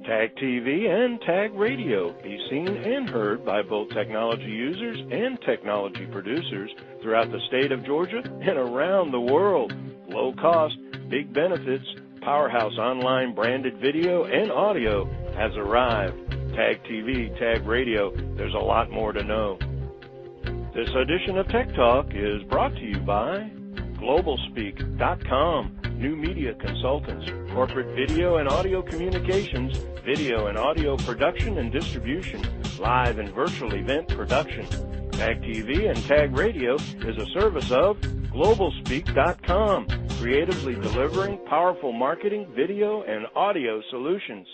Tag TV and Tag Radio be seen and heard by both technology users and technology producers throughout the state of Georgia and around the world. Low cost, big benefits, powerhouse online branded video and audio has arrived. Tag TV, Tag Radio, there's a lot more to know. This edition of Tech Talk is brought to you by Globalspeak.com, new media consultants, corporate video and audio communications, video and audio production and distribution, live and virtual event production. Tag TV and Tag Radio is a service of Globalspeak.com, creatively delivering powerful marketing, video, and audio solutions.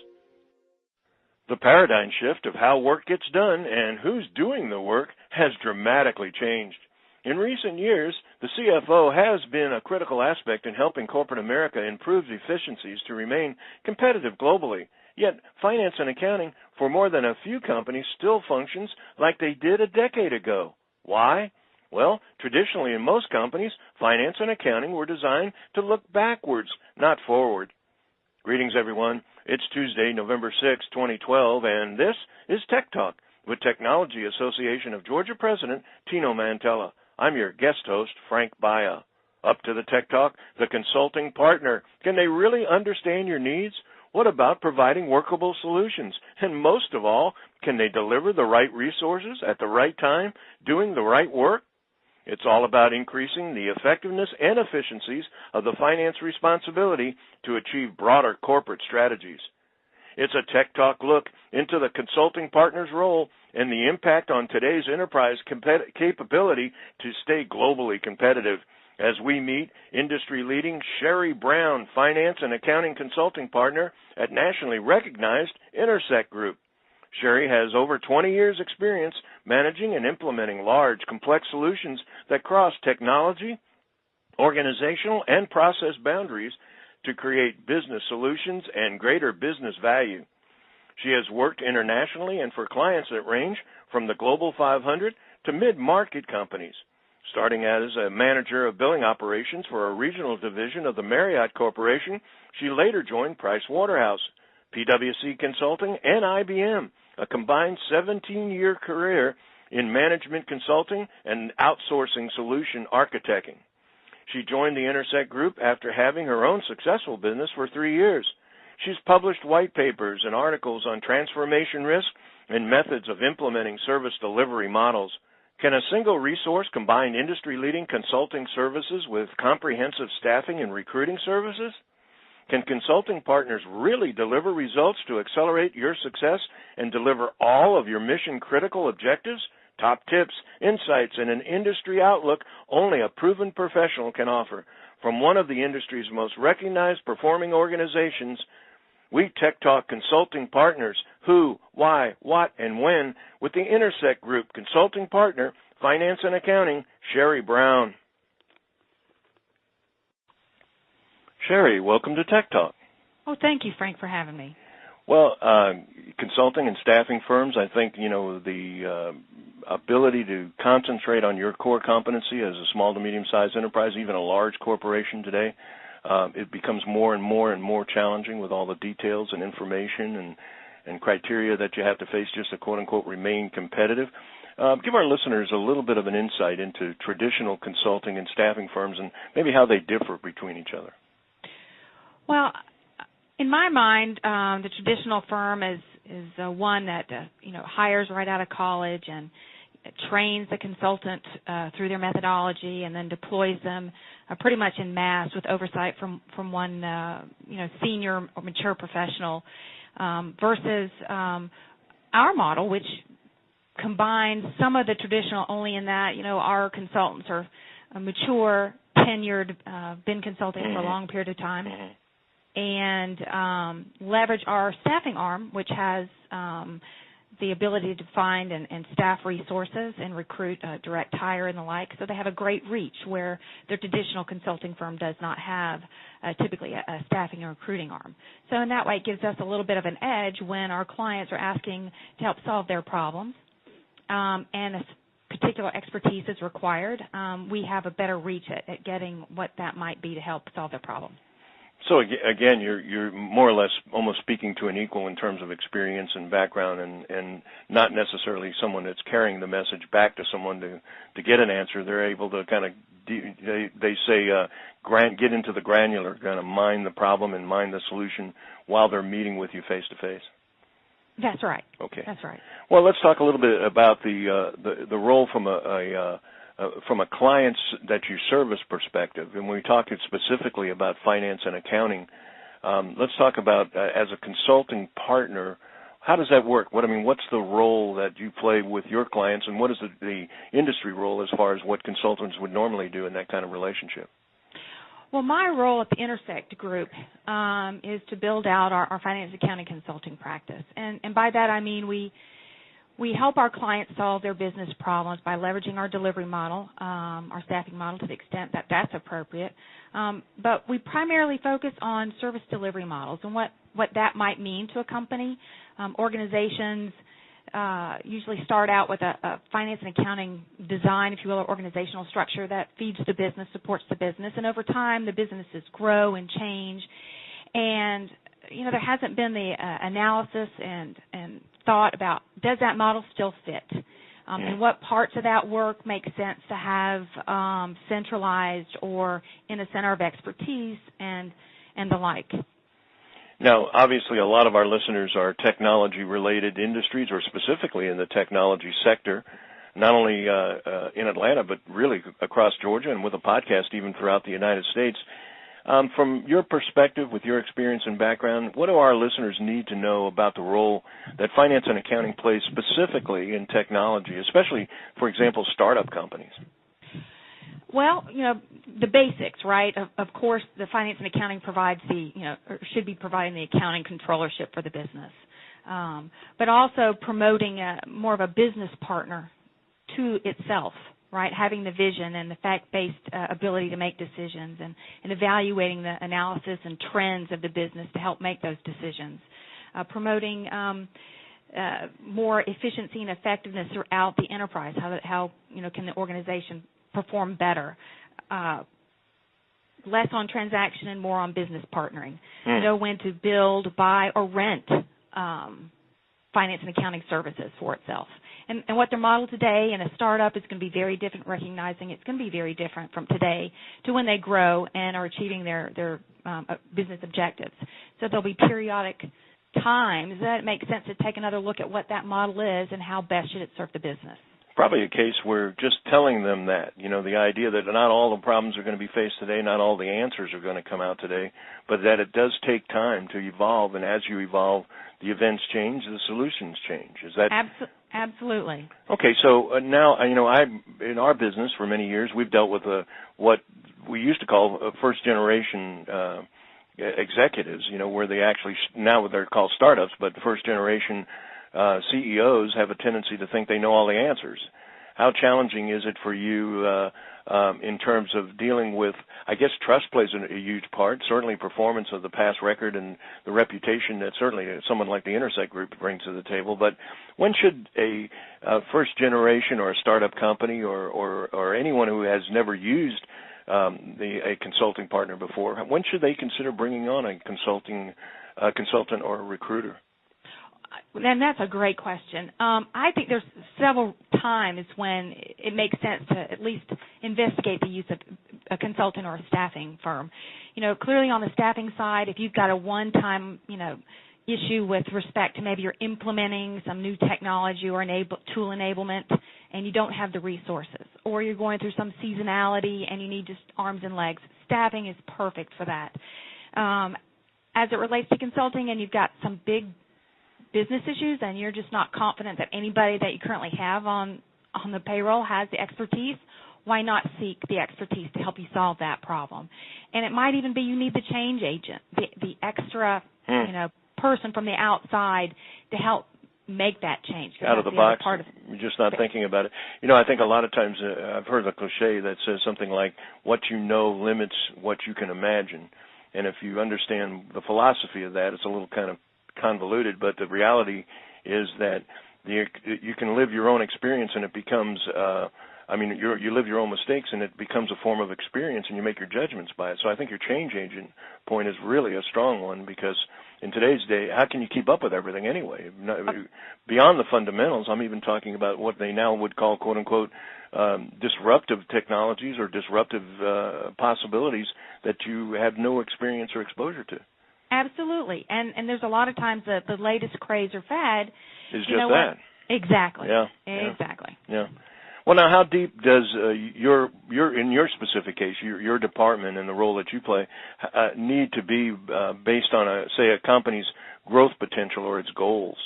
The paradigm shift of how work gets done and who's doing the work has dramatically changed. In recent years, the CFO has been a critical aspect in helping corporate America improve efficiencies to remain competitive globally. Yet, finance and accounting for more than a few companies still functions like they did a decade ago. Why? Well, traditionally in most companies, finance and accounting were designed to look backwards, not forward. Greetings, everyone. It's Tuesday, November 6, 2012, and this is Tech Talk with Technology Association of Georgia President Tino Mantella. I'm your guest host, Frank Baia. Up to the Tech Talk, the consulting partner. Can they really understand your needs? What about providing workable solutions? And most of all, can they deliver the right resources at the right time, doing the right work? It's all about increasing the effectiveness and efficiencies of the finance responsibility to achieve broader corporate strategies. It's a Tech Talk look into the consulting partner's role and the impact on today's enterprise capability to stay globally competitive as we meet industry-leading Cheri Brown, finance and accounting consulting partner at nationally recognized Intersect Group. Cheri has over 20 years' experience managing and implementing large, complex solutions that cross technology, organizational, and process boundaries to create business solutions and greater business value. She has worked internationally and for clients that range from the Global 500 to mid-market companies. Starting as a manager of billing operations for a regional division of the Marriott Corporation, she later joined Pricewaterhouse, PwC Consulting, and IBM, a combined 17-year career in management consulting and outsourcing solution architecting. She joined the Intersect Group after having her own successful business for 3 years. She's published white papers and articles on transformation risk and methods of implementing service delivery models. Can a single resource combine industry-leading consulting services with comprehensive staffing and recruiting services? Can consulting partners really deliver results to accelerate your success and deliver all of your mission-critical objectives? Top tips, insights, and an industry outlook only a proven professional can offer. From one of the industry's most recognized performing organizations, we Tech Talk consulting partners who, why, what, and when with the Intersect Group consulting partner, finance and accounting, Cheri Brown. Cheri, welcome to Tech Talk. Oh, thank you, Frank, for having me. Well, consulting and staffing firms, I think, the ability to concentrate on your core competency as a small to medium-sized enterprise, even a large corporation today, it becomes more and more challenging with all the details and information and criteria that you have to face just to, quote-unquote, remain competitive. Give our listeners a little bit of an insight into traditional consulting and staffing firms and maybe how they differ between each other. Well, in my mind, the traditional firm is one that hires right out of college and trains the consultant through their methodology and then deploys them pretty much en masse with oversight from one senior or mature professional versus our model, which combines some of the traditional only in that our consultants are mature, tenured, been consulting for a long period of time. And leverage our staffing arm, which has the ability to find and staff resources and recruit direct hire and the like. So they have a great reach where their traditional consulting firm does not have typically a staffing and recruiting arm. So in that way, it gives us a little bit of an edge when our clients are asking to help solve their problems and a particular expertise is required. We have a better reach at getting what that might be to help solve their problem. So again, you're more or less almost speaking to an equal in terms of experience and background, and not necessarily someone that's carrying the message back to someone to get an answer. They're able to kind of they say get into the granular, kind of mine the problem and mine the solution while they're meeting with you face to face. That's right. Okay. That's right. Well, let's talk a little bit about the role from a client's that you service perspective. And when we talk specifically about finance and accounting, let's talk about as a consulting partner, how does that work? What's the role that you play with your clients, and what is the industry role as far as what consultants would normally do in that kind of relationship? Well, my role at the Intersect group is to build out our finance accounting consulting practice. And by that I mean we help our clients solve their business problems by leveraging our delivery model, our staffing model to the extent that that's appropriate. But we primarily focus on service delivery models and what that might mean to a company. Organizations usually start out with a finance and accounting design, if you will, or organizational structure that feeds the business, supports the business, and over time the businesses grow and change. And, there hasn't been the analysis and thought about, does that model still fit? And what parts of that work make sense to have centralized or in a center of expertise and the like. Now, obviously, a lot of our listeners are technology-related industries, or specifically in the technology sector, not only in Atlanta, but really across Georgia and with a podcast even throughout the United States. From your perspective, with your experience and background, what do our listeners need to know about the role that finance and accounting plays specifically in technology, especially, for example, startup companies? Well, the basics, right? Of course, the finance and accounting provides or should be providing the accounting controllership for the business, but also promoting more of a business partner to itself, right? Having the vision and the fact-based ability to make decisions and evaluating the analysis and trends of the business to help make those decisions. Promoting more efficiency and effectiveness throughout the enterprise. How can the organization perform better? Less on transaction and more on business partnering. Know when to build, buy, or rent finance and accounting services for itself. And what they're modeled today in a startup is going to be very different, recognizing it's going to be very different from today to when they grow and are achieving their business objectives. So there'll be periodic times that it makes sense to take another look at what that model is and how best should it serve the business. Probably a case where just telling them that, the idea that not all the problems are going to be faced today, not all the answers are going to come out today, but that it does take time to evolve, and as you evolve, the events change, the solutions change. Is that absolutely? Okay, so now in our business for many years we've dealt with what we used to call first generation executives, where they actually now they're called startups, but first generation CEOs have a tendency to think they know all the answers. How challenging is it for you in terms of dealing with, I guess trust plays a huge part, certainly performance of the past record and the reputation that certainly someone like the Intersect Group brings to the table, but when should a first generation or a startup company or anyone who has never used a consulting partner before, when should they consider bringing on a consultant or a recruiter? And that's a great question. I think there's several times when it makes sense to at least investigate the use of a consultant or a staffing firm. Clearly on the staffing side, if you've got a one-time, issue with respect to maybe you're implementing some new technology or tool enablement and you don't have the resources, or you're going through some seasonality and you need just arms and legs, staffing is perfect for that. As it relates to consulting and you've got some big business issues and you're just not confident that anybody that you currently have on the payroll has the expertise, why not seek the expertise to help you solve that problem? And it might even be you need the change agent, the extra person from the outside to help make that change. Out of the box, you're just not thinking about it. I think a lot of times I've heard a cliche that says something like, what you know limits what you can imagine. And if you understand the philosophy of that, it's a little kind of convoluted, but the reality is that you can live your own experience and it becomes I mean, you live your own mistakes, and it becomes a form of experience, and you make your judgments by it. So I think your change agent point is really a strong one, because in today's day, how can you keep up with everything anyway? Beyond the fundamentals, I'm even talking about what they now would call, quote unquote, disruptive technologies or disruptive possibilities that you have no experience or exposure to. Absolutely, and there's a lot of times the latest craze or fad is just that. Exactly. Yeah. Exactly. Yeah. Well, now, how deep does your in your specific case, your department and the role that you play need to be based on a company's growth potential or its goals?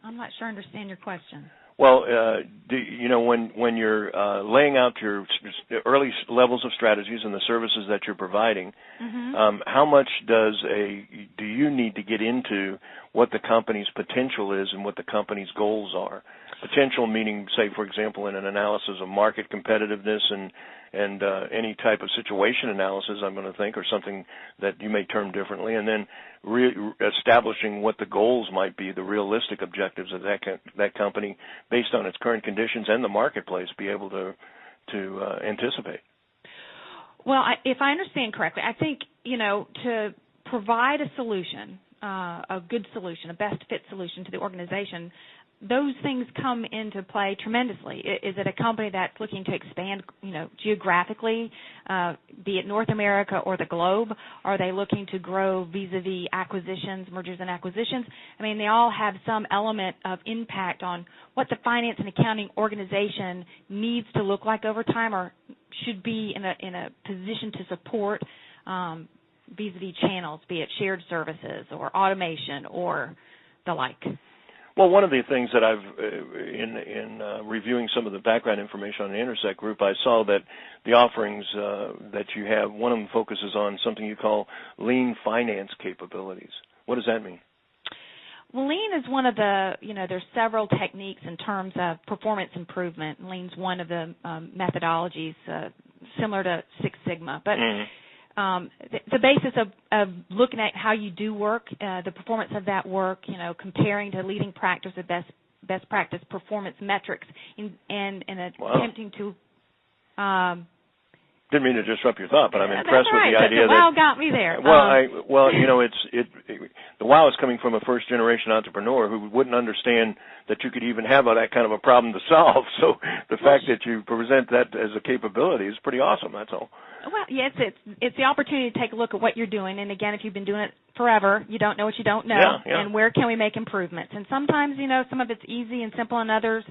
I'm not sure I understand your question. Well, when you're laying out your early levels of strategies and the services that you're providing, how much do you need to get into what the company's potential is and what the company's goals are? Potential meaning, say, for example, in an analysis of market competitiveness and any type of situation analysis, I'm going to think, or something that you may term differently, and then establishing what the goals might be, the realistic objectives of that company based on its current conditions and the marketplace, be able to anticipate. Well, if I understand correctly, I think, to provide a solution, a good solution, a best fit solution to the organization, those things come into play tremendously. Is it a company that's looking to expand, geographically, be it North America or the globe? Are they looking to grow vis-a-vis acquisitions, mergers and acquisitions? I mean, they all have some element of impact on what the finance and accounting organization needs to look like over time, or should be in a position to support vis-a-vis channels, be it shared services or automation or the like. Well, one of the things that I've, in reviewing some of the background information on the Intersect group, I saw that the offerings that you have, one of them focuses on something you call lean finance capabilities. What does that mean? Well, lean is one of the, there's several techniques in terms of performance improvement. Lean's one of the methodologies similar to Six Sigma. But the basis of looking at how you do work, the performance of that work, comparing to leading practice or best practice performance metrics, and attempting to. Didn't mean to disrupt your thought, but I'm impressed with the idea that. Wow, got me there. The wow is coming from a first-generation entrepreneur who wouldn't understand that you could even have that kind of a problem to solve. So the fact that you present that as a capability is pretty awesome. That's all. Well, yes, it's the opportunity to take a look at what you're doing. And again, if you've been doing it forever, you don't know what you don't know. Yeah. And where can we make improvements? And sometimes, some of it's easy and simple, and others,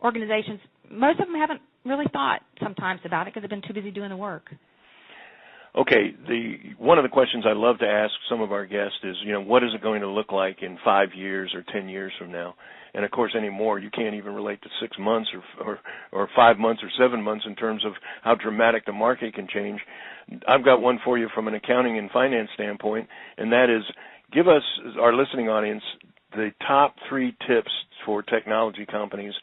organizations, most of them haven't really thought sometimes about it because they've been too busy doing the work. Okay, one of the questions I love to ask some of our guests is, what is it going to look like in 5 years or 10 years from now? And, of course, anymore, you can't even relate to 6 months or 5 months or 7 months in terms of how dramatic the market can change. I've got one for you from an accounting and finance standpoint, and that is give us, our listening audience, the top 3 tips for technology companies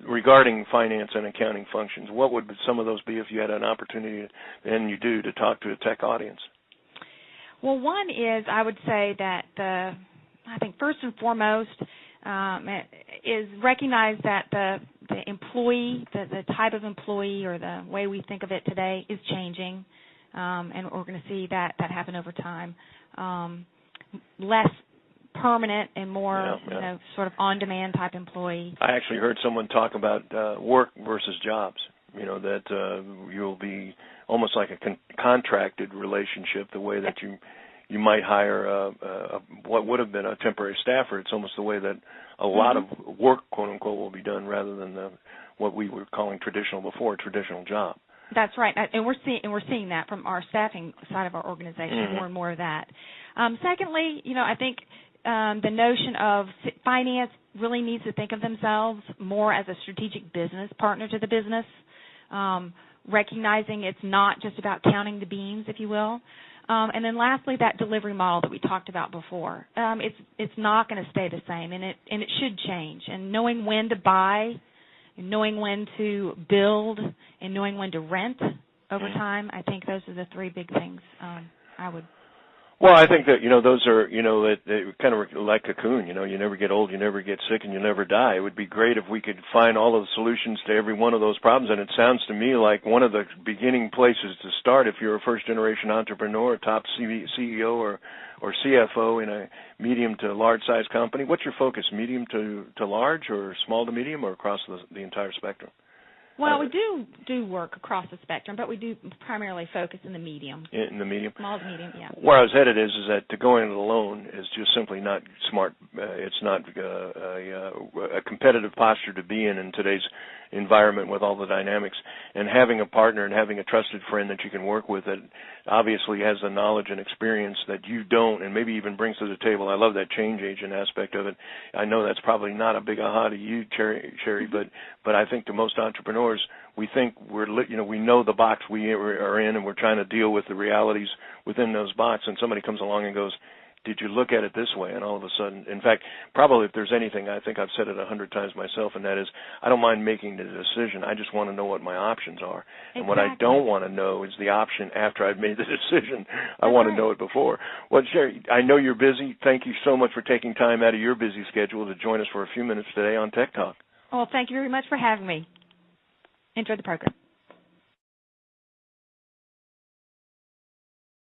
regarding finance and accounting functions. What would some of those be if you had an opportunity, and you do, to talk to a tech audience? Well, one is, I would say that I think first and foremost is recognize that the employee, the type of employee or the way we think of it today is changing, and we're going to see that happen over time. Less permanent and more, sort of on-demand type employee. I actually heard someone talk about work versus jobs, that you'll be almost like a contracted relationship, the way that you might hire what would have been a temporary staffer. It's almost the way that a lot of work, quote-unquote, will be done rather than what we were calling traditional job. That's right, and we're seeing that from our staffing side of our organization, more and more of that. Secondly, I think the notion of finance really needs to think of themselves more as a strategic business partner to the business, recognizing it's not just about counting the beans, if you will. And then lastly, that delivery model that we talked about before. It's not going to stay the same, and it should change. And knowing when to buy, and knowing when to build, and knowing when to rent over time, I think those are the 3 big things I would. Well, I think that, those are, they kind of like cocoon, you never get old, you never get sick, and you never die. It would be great if we could find all of the solutions to every one of those problems, and it sounds to me like one of the beginning places to start if you're a first-generation entrepreneur, top CEO or CFO in a medium to large-size company. What's your focus, medium to large or small to medium or across the entire spectrum? Well, we do work across the spectrum, but we do primarily focus in the medium. In the medium? Small to medium, yeah. Where I was headed is that to go in it alone is just simply not smart. It's not a competitive posture to be in today's environment with all the dynamics. And having a partner and having a trusted friend that you can work with that obviously has the knowledge and experience that you don't and maybe even brings to the table. I love that change agent aspect of it. I know that's probably not a big aha to you, Cheri, but I think to most entrepreneurs, we think we know the box we are in and we're trying to deal with the realities within those boxes, and somebody comes along and goes, did you look at it this way? And all of a sudden, in fact, probably if there's anything, I think I've said it 100 times myself, and that is I don't mind making the decision. I just want to know what my options are. Exactly. And what I don't want to know is the option after I've made the decision. I want to know it before. Well, Cheri, I know you're busy. Thank you so much for taking time out of your busy schedule to join us for a few minutes today on Tech Talk. Well, thank you very much for having me. Enjoy the program.